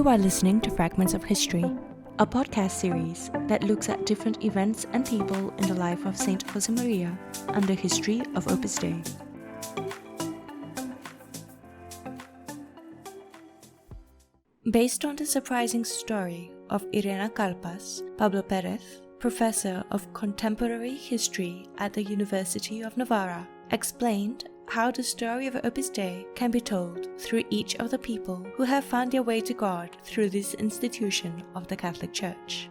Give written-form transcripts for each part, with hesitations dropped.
are listening to Fragments of History, a podcast series that looks at different events and people in the life of St Josemaria and the history of Opus Dei. Based on the surprising story of Irene Kalpas, Pablo Pérez, professor of contemporary history at the University of Navarra, explained how the story of Opus Dei can be told through each of the people who have found their way to God through this institution of the Catholic Church.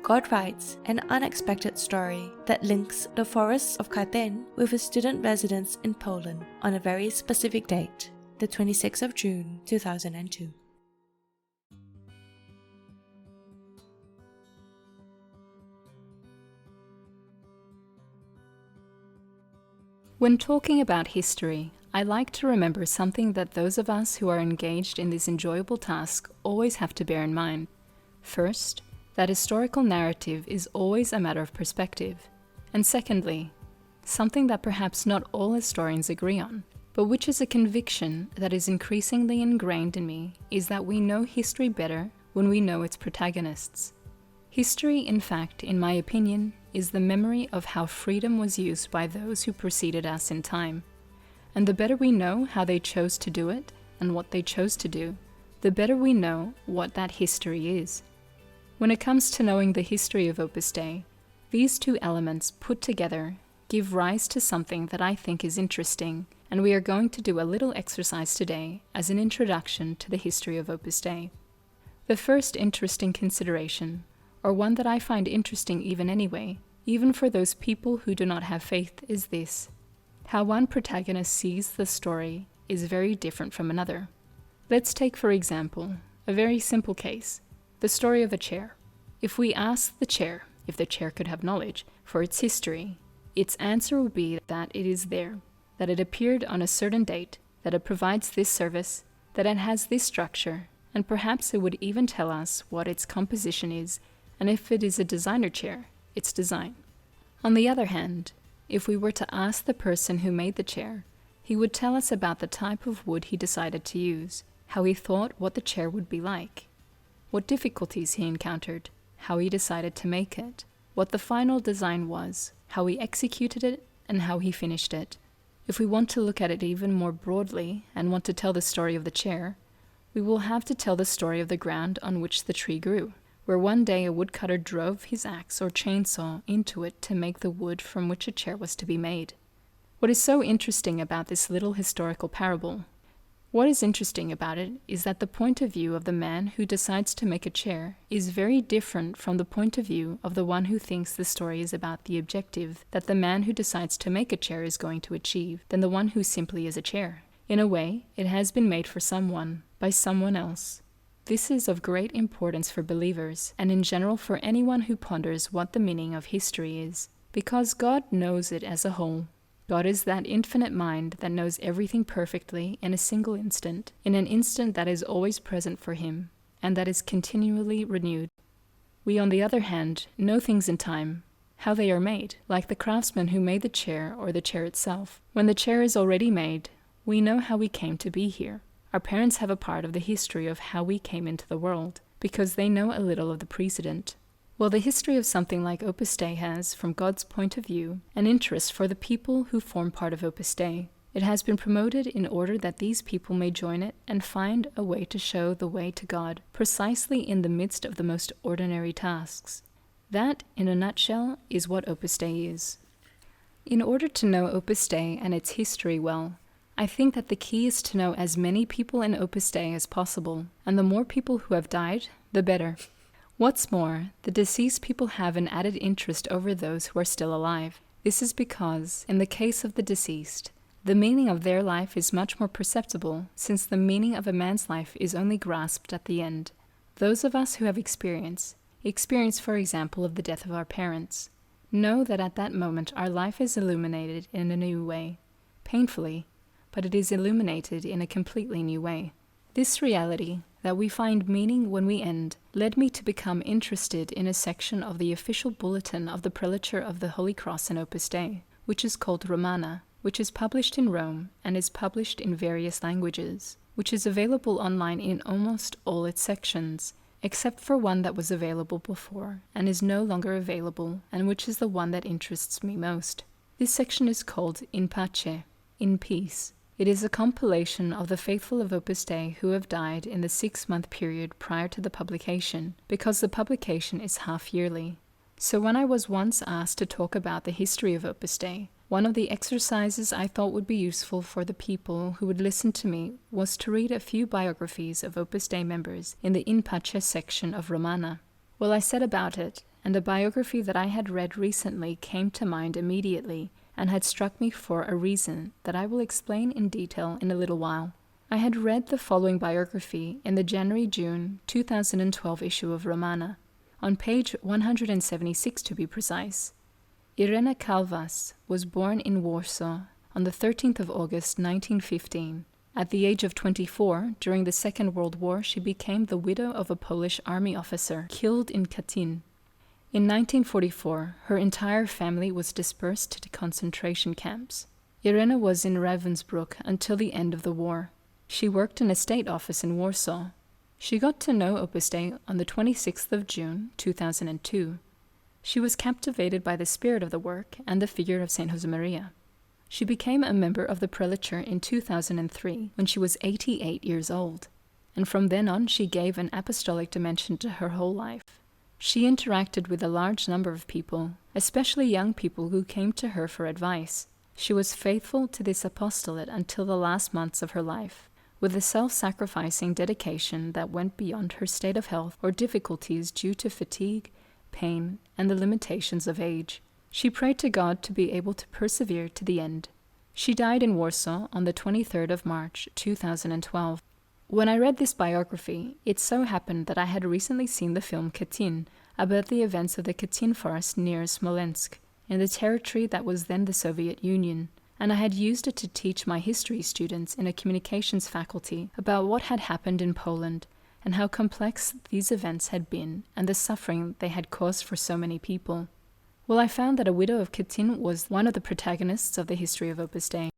God writes an unexpected story that links the forests of Carthen with a student residence in Poland on a very specific date, the 26th of June 2002. When talking about history, I like to remember something that those of us who are engaged in this enjoyable task always have to bear in mind. First, that historical narrative is always a matter of perspective. And secondly, something that perhaps not all historians agree on, but which is a conviction that is increasingly ingrained in me, is that we know history better when we know its protagonists. History, in fact, in my opinion, is the memory of how freedom was used by those who preceded us in time. And the better we know how they chose to do it and what they chose to do, the better we know what that history is. When it comes to knowing the history of Opus Dei, these two elements put together give rise to something that I think is interesting, and we are going to do a little exercise today as an introduction to the history of Opus Dei. The first interesting consideration, or one that I find interesting even anyway, even for those people who do not have faith, is this: how one protagonist sees the story is very different from another. Let's take, for example, a very simple case, the story of a chair. If we ask the chair if the chair could have knowledge for its history, its answer would be that it is there, that it appeared on a certain date, that it provides this service, that it has this structure, and perhaps it would even tell us what its composition is, and if it is a designer chair, its design. On the other hand, if we were to ask the person who made the chair, he would tell us about the type of wood he decided to use, how he thought what the chair would be like, what difficulties he encountered, how he decided to make it, what the final design was, how he executed it, and how he finished it. If we want to look at it even more broadly and want to tell the story of the chair, we will have to tell the story of the ground on which the tree grew, where one day a woodcutter drove his axe or chainsaw into it to make the wood from which a chair was to be made. What is so interesting about this little historical parable? What is interesting about it is that the point of view of the man who decides to make a chair is very different from the point of view of the one who thinks the story is about the objective that the man who decides to make a chair is going to achieve, than the one who simply is a chair. In a way, it has been made for someone, by someone else. This is of great importance for believers, and in general for anyone who ponders what the meaning of history is, because God knows it as a whole. God is that infinite mind that knows everything perfectly in a single instant, in an instant that is always present for Him, and that is continually renewed. We, on the other hand, know things in time, how they are made, like the craftsman who made the chair or the chair itself. When the chair is already made, we know how we came to be here. Our parents have a part of the history of how we came into the world, because they know a little of the precedent. Well, the history of something like Opus Dei has, from God's point of view, an interest for the people who form part of Opus Dei. It has been promoted in order that these people may join it and find a way to show the way to God, precisely in the midst of the most ordinary tasks. That, in a nutshell, is what Opus Dei is. In order to know Opus Dei and its history well, I think that the key is to know as many people in Opus Dei as possible, and the more people who have died, the better. What's more, the deceased people have an added interest over those who are still alive. This is because, in the case of the deceased, the meaning of their life is much more perceptible, since the meaning of a man's life is only grasped at the end. Those of us who have experience, for example, of the death of our parents, know that at that moment our life is illuminated in a new way, painfully, but it is illuminated in a completely new way. This reality, that we find meaning when we end, led me to become interested in a section of the official bulletin of the Prelature of the Holy Cross in Opus Dei, which is called Romana, which is published in Rome and is published in various languages. which is available online in almost all its sections, except for one that was available before and is no longer available, and which is the one that interests me most. This section is called In Pace, in peace. It is a compilation of the faithful of Opus Dei who have died in the 6-month period prior to the publication, because the publication is half-yearly. So when I was once asked to talk about the history of Opus Dei, one of the exercises I thought would be useful for the people who would listen to me was to read a few biographies of Opus Dei members in the In Pace section of Romana. Well, I set about it, and a biography that I had read recently came to mind immediately, and had struck me for a reason that I will explain in detail in a little while. I had read the following biography in the January-June 2012 issue of Romana, on page 176 to be precise. Irene Kalpas was born in Warsaw on the 13th of August 1915. At the age of 24, during the Second World War, she became the widow of a Polish army officer killed in Katyn. In 1944, her entire family was dispersed to concentration camps. Irena was in Ravensbrück until the end of the war. She worked in a state office in Warsaw. She got to know Opus Dei on the 26th of June, 2002. She was captivated by the spirit of the work and the figure of St Josemaria. She became a member of the Prelature in 2003 when she was 88 years old, and from then on she gave an apostolic dimension to her whole life. She interacted with a large number of people, especially young people who came to her for advice. She was faithful to this apostolate until the last months of her life, with a self-sacrificing dedication that went beyond her state of health or difficulties due to fatigue, pain, and the limitations of age. She prayed to God to be able to persevere to the end. She died in Warsaw on the 23rd of March, 2012. When I read this biography, it so happened that I had recently seen the film Katyn, about the events of the Katyn forest near Smolensk, in the territory that was then the Soviet Union, and I had used it to teach my history students in a communications faculty about what had happened in Poland, and how complex these events had been, and the suffering they had caused for so many people. Well, I found that a widow of Katyn was one of the protagonists of the history of Opus Dei.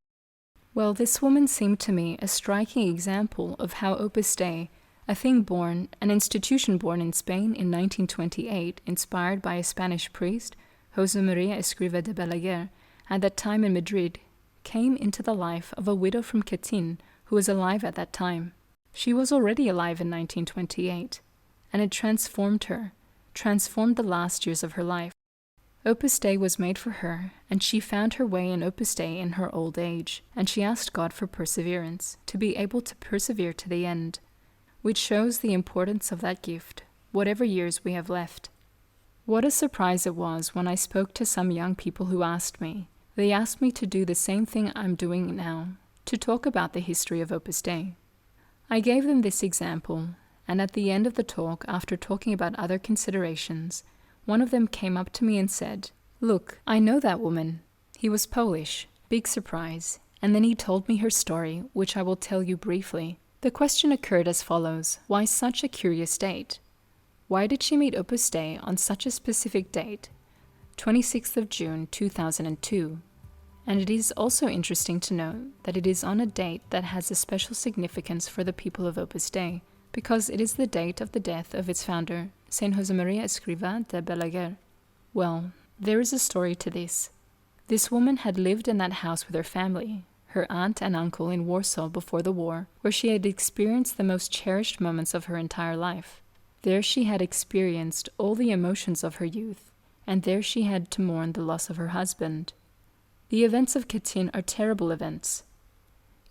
Well, this woman seemed to me a striking example of how Opus Dei, a thing born, an institution born in Spain in 1928, inspired by a Spanish priest, Josemaria Escriva de Balaguer, at that time in Madrid, came into the life of a widow from Katyn who was alive at that time. She was already alive in 1928, and it transformed her, transformed the last years of her life. Opus Dei was made for her, and she found her way in Opus Dei in her old age, and she asked God for perseverance, to be able to persevere to the end, which shows the importance of that gift, whatever years we have left. What a surprise it was when I spoke to some young people who asked me. They asked me to do the same thing I'm doing now, to talk about the history of Opus Dei. I gave them this example, and at the end of the talk, after talking about other considerations, one of them came up to me and said, "Look, I know that woman." He was Polish, big surprise, and then he told me her story, which I will tell you briefly. The question occurred as follows: why such a curious date? Why did she meet Opus Dei on such a specific date, 26th of June 2002? And it is also interesting to note that it is on a date that has a special significance for the people of Opus Dei, because it is the date of the death of its founder, St Josemaria Escriva de Balaguer. Well, there is a story to this. This woman had lived in that house with her family, her aunt and uncle in Warsaw before the war, where she had experienced the most cherished moments of her entire life. There she had experienced all the emotions of her youth, and there she had to mourn the loss of her husband. The events of Katyn are terrible events.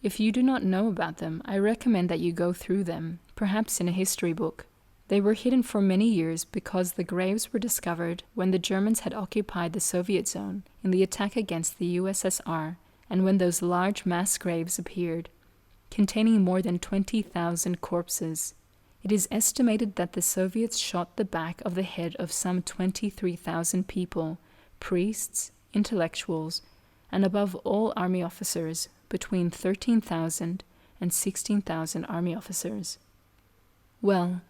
If you do not know about them, I recommend that you go through them, perhaps in a history book. They were hidden for many years because the graves were discovered when the Germans had occupied the Soviet zone in the attack against the USSR, and when those large mass graves appeared, containing more than 20,000 corpses. It is estimated that the Soviets shot the back of the head of some 23,000 people, priests, intellectuals, and above all army officers, between 13,000 and 16,000 army officers. Well,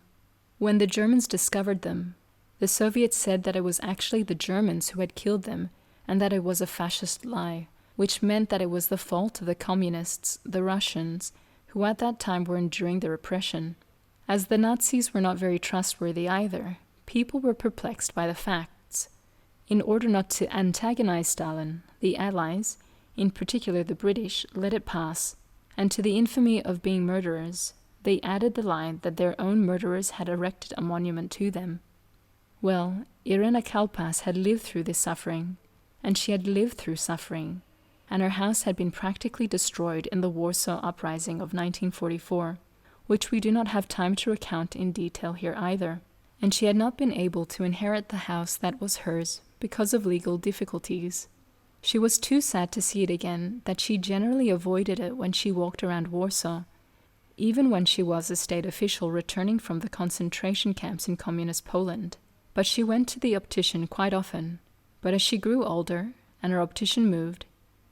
when the Germans discovered them, the Soviets said that it was actually the Germans who had killed them, and that it was a fascist lie, which meant that it was the fault of the communists, the Russians, who at that time were enduring the repression. As the Nazis were not very trustworthy either, people were perplexed by the facts. In order not to antagonize Stalin, the Allies, in particular the British, let it pass, and to the infamy of being murderers, they added the line that their own murderers had erected a monument to them. Well, Irena Kalpas had lived through this suffering, and she had lived through suffering, and her house had been practically destroyed in the Warsaw Uprising of 1944, which we do not have time to recount in detail here either, and she had not been able to inherit the house that was hers because of legal difficulties. She was too sad to see it again that she generally avoided it when she walked around Warsaw, even when she was a state official returning from the concentration camps in communist Poland. But she went to the optician quite often. But as she grew older, and her optician moved,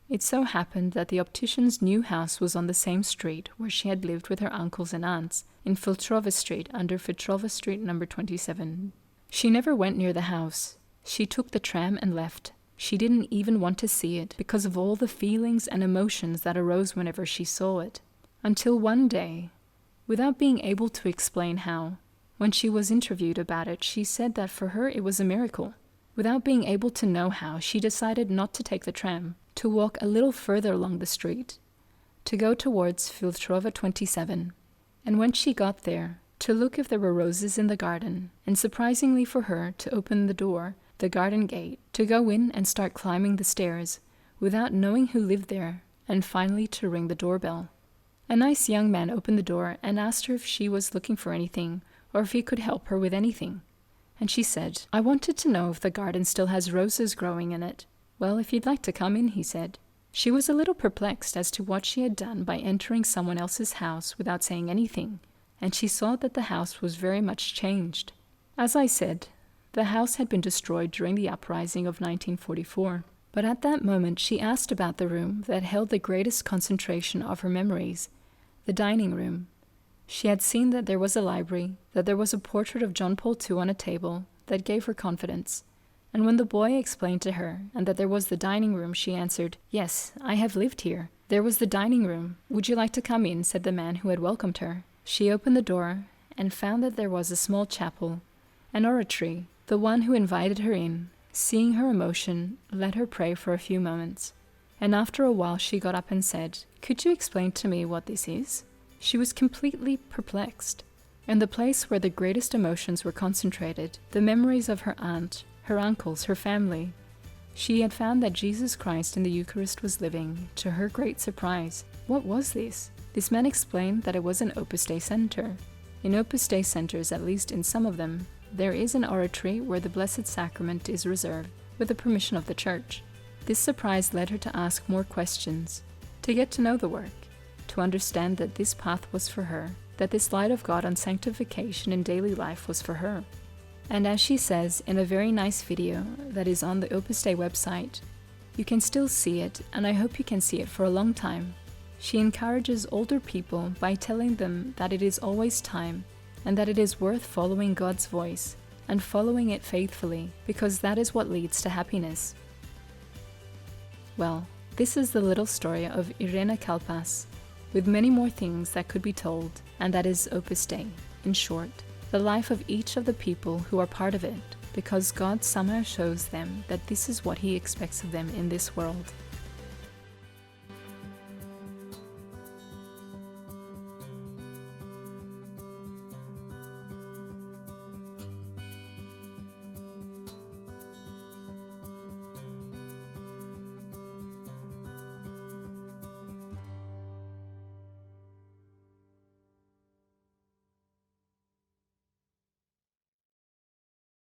it so happened that the optician's new house was on the same street where she had lived with her uncles and aunts, in Filtrova Street, under Filtrova Street number 27. She never went near the house. She took the tram and left. She didn't even want to see it because of all the feelings and emotions that arose whenever she saw it. Until one day, without being able to explain how, when she was interviewed about it, she said that for her it was a miracle. Without being able to know how, she decided not to take the tram, to walk a little further along the street, to go towards Filtrova 27, and when she got there, to look if there were roses in the garden, and surprisingly for her, to open the door, the garden gate, to go in and start climbing the stairs, without knowing who lived there, and finally to ring the doorbell. A nice young man opened the door and asked her if she was looking for anything, or if he could help her with anything. And she said, "I wanted to know if the garden still has roses growing in it." "Well, if you'd like to come in," he said. She was a little perplexed as to what she had done by entering someone else's house without saying anything, and she saw that the house was very much changed. As I said, the house had been destroyed during the uprising of 1944, but at that moment she asked about the room that held the greatest concentration of her memories, the dining room. She had seen that there was a library, that there was a portrait of John Paul II on a table, that gave her confidence. And when the boy explained to her, and that there was the dining room, she answered, "Yes, I have lived here. There was the dining room. Would you like to come in?" said the man who had welcomed her. She opened the door, and found that there was a small chapel, an oratory. The one who invited her in, seeing her emotion, let her pray for a few moments. And after a while she got up and said, "Could you explain to me what this is?" She was completely perplexed. In the place where the greatest emotions were concentrated, the memories of her aunt, her uncles, her family, she had found that Jesus Christ in the Eucharist was living, to her great surprise. What was this? This man explained that it was an Opus Dei center. In Opus Dei centers, at least in some of them, there is an oratory where the Blessed Sacrament is reserved, with the permission of the Church. This surprise led her to ask more questions, to get to know the work, to understand that this path was for her, that this light of God on sanctification in daily life was for her. And as she says in a very nice video that is on the Opus Dei website, you can still see it, and I hope you can see it for a long time. She encourages older people by telling them that it is always time, and that it is worth following God's voice, and following it faithfully, because that is what leads to happiness. Well, this is the little story of Irena Kalpas, with many more things that could be told, and that is Opus Dei, in short, the life of each of the people who are part of it, because God somehow shows them that this is what He expects of them in this world.